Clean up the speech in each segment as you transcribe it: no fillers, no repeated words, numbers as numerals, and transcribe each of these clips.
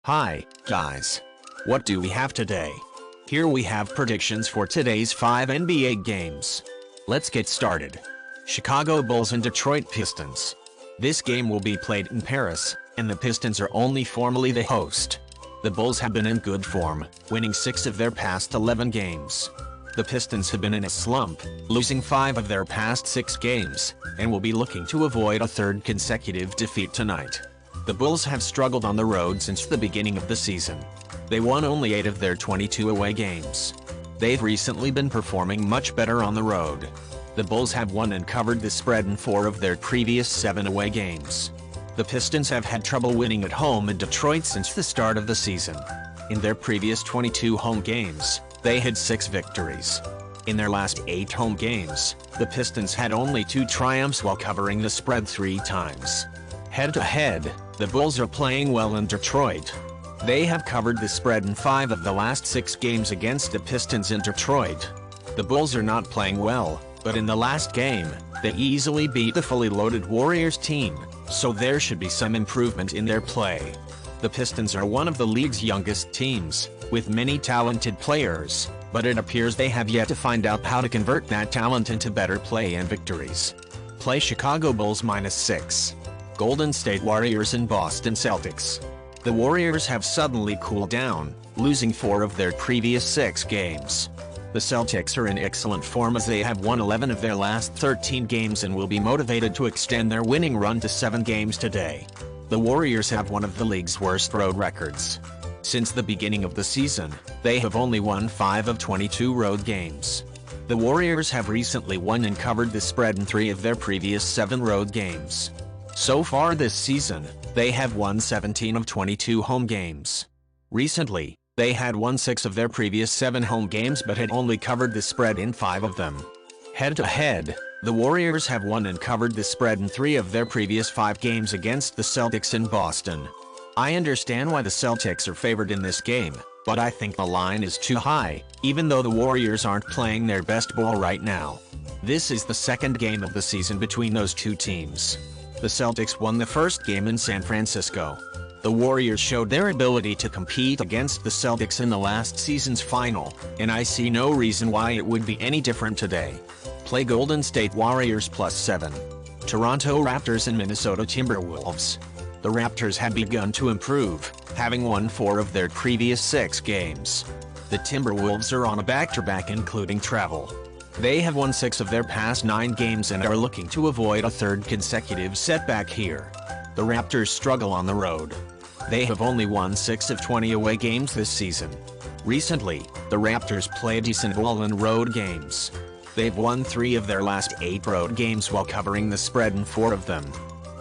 Hi, guys. What do we have today? Here we have predictions for today's 5 NBA games. Let's get started. Chicago Bulls and Detroit Pistons. This game will be played in Paris, and the Pistons are only formally the host. The Bulls have been in good form, winning 6 of their past 11 games. The Pistons have been in a slump, losing 5 of their past 6 games, and will be looking to avoid a third consecutive defeat tonight. The Bulls have struggled on the road since the beginning of the season. They won only 8 of their 22 away games. They've recently been performing much better on the road. The Bulls have won and covered the spread in 4 of their previous 7 away games. The Pistons have had trouble winning at home in Detroit since the start of the season. In their previous 22 home games, they had 6 victories. In their last 8 home games, the Pistons had only 2 triumphs while covering the spread 3 times. Head-to-head, the Bulls are playing well in Detroit. They have covered the spread in 5 of the last 6 games against the Pistons in Detroit. The Bulls are not playing well, but in the last game, they easily beat the fully loaded Warriors team, so there should be some improvement in their play. The Pistons are one of the league's youngest teams, with many talented players, but it appears they have yet to find out how to convert that talent into better play and victories. Play Chicago Bulls -6. Golden State Warriors and Boston Celtics. The Warriors have suddenly cooled down, losing 4 of their previous 6 games. The Celtics are in excellent form as they have won 11 of their last 13 games and will be motivated to extend their winning run to 7 games today. The Warriors have one of the league's worst road records. Since the beginning of the season, they have only won 5 of 22 road games. The Warriors have recently won and covered the spread in 3 of their previous 7 road games. So far this season, they have won 17 of 22 home games. Recently, they had won 6 of their previous 7 home games but had only covered the spread in 5 of them. Head-to-head, the Warriors have won and covered the spread in 3 of their previous 5 games against the Celtics in Boston. I understand why the Celtics are favored in this game, but I think the line is too high, even though the Warriors aren't playing their best ball right now. This is the second game of the season between those two teams. The Celtics won the first game in San Francisco. The Warriors showed their ability to compete against the Celtics in the last season's final, and I see no reason why it would be any different today. Play Golden State Warriors +7. Toronto Raptors and Minnesota Timberwolves. The Raptors have begun to improve, having won 4 of their previous 6 games. The Timberwolves are on a back-to-back including travel. They have won 6 of their past 9 games and are looking to avoid a third consecutive setback here. The Raptors struggle on the road. They have only won 6 of 20 away games this season. Recently, the Raptors play decent ball in road games. They've won 3 of their last 8 road games while covering the spread in 4 of them.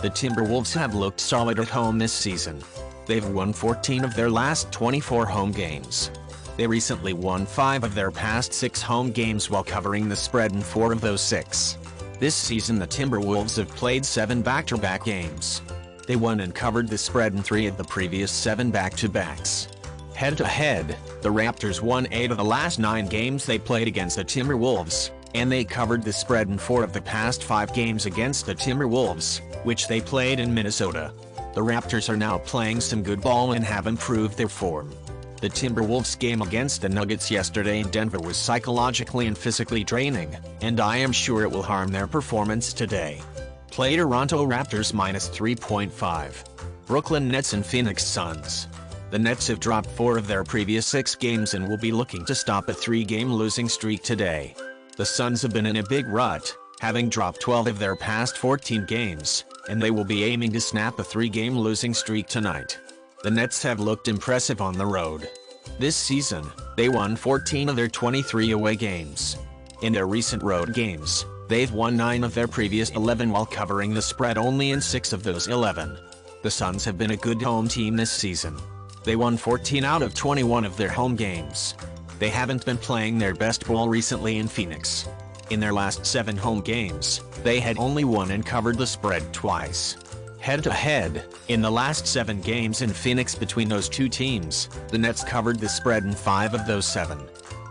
The Timberwolves have looked solid at home this season. They've won 14 of their last 24 home games. They recently won 5 of their past 6 home games while covering the spread in 4 of those 6. This season the Timberwolves have played 7 back-to-back games. They won and covered the spread in 3 of the previous 7 back-to-backs. Head-to-head, the Raptors won 8 of the last 9 games they played against the Timberwolves, and they covered the spread in 4 of the past 5 games against the Timberwolves, which they played in Minnesota. The Raptors are now playing some good ball and have improved their form. The Timberwolves game against the Nuggets yesterday in Denver was psychologically and physically draining, and I am sure it will harm their performance today. Play Toronto Raptors -3.5. Brooklyn Nets and Phoenix Suns. The Nets have dropped 4 of their previous 6 games and will be looking to stop a 3-game losing streak today. The Suns have been in a big rut, having dropped 12 of their past 14 games, and they will be aiming to snap a 3-game losing streak tonight. The Nets have looked impressive on the road. This season, they won 14 of their 23 away games. In their recent road games, they've won 9 of their previous 11 while covering the spread only in 6 of those 11. The Suns have been a good home team this season. They won 14 out of 21 of their home games. They haven't been playing their best ball recently in Phoenix. In their last 7 home games, they had only won and covered the spread twice. Head-to-head, in the last 7 games in Phoenix between those two teams, the Nets covered the spread in 5 of those 7.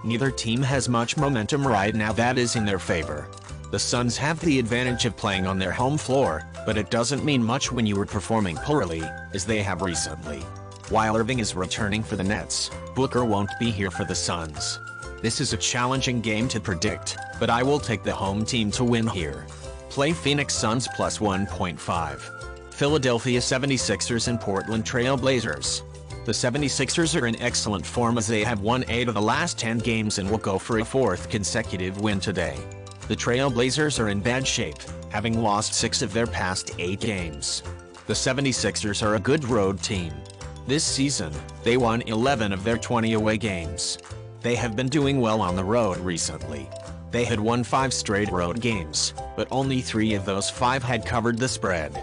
Neither team has much momentum right now that is in their favor. The Suns have the advantage of playing on their home floor, but it doesn't mean much when you are performing poorly, as they have recently. While Irving is returning for the Nets, Booker won't be here for the Suns. This is a challenging game to predict, but I will take the home team to win here. Play Phoenix Suns plus 1.5. Philadelphia 76ers and Portland Trailblazers. The 76ers are in excellent form as they have won 8 of the last 10 games and will go for a 4th consecutive win today. The Trailblazers are in bad shape, having lost 6 of their past 8 games. The 76ers are a good road team. This season, they won 11 of their 20 away games. They have been doing well on the road recently. They had won 5 straight road games, but only 3 of those 5 had covered the spread.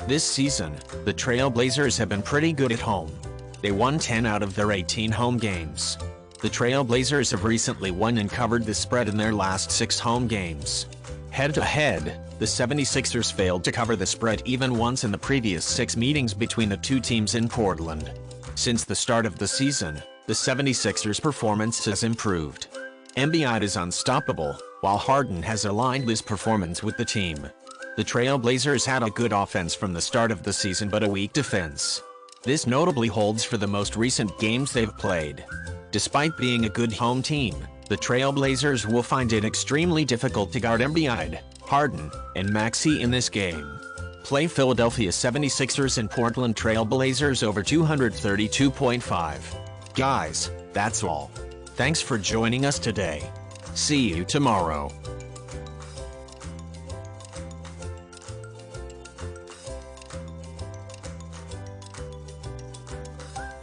This season, the Trailblazers have been pretty good at home. They won 10 out of their 18 home games. The Trailblazers have recently won and covered the spread in their last 6 home games. Head-to-head, the 76ers failed to cover the spread even once in the previous 6 meetings between the two teams in Portland. Since the start of the season, the 76ers' performance has improved. Embiid is unstoppable, while Harden has aligned his performance with the team. The Trailblazers had a good offense from the start of the season but a weak defense. This notably holds for the most recent games they've played. Despite being a good home team, the Trailblazers will find it extremely difficult to guard Embiid, Harden, and Maxey in this game. Play Philadelphia 76ers and Portland Trailblazers over 232.5. Guys, that's all. Thanks for joining us today. See you tomorrow.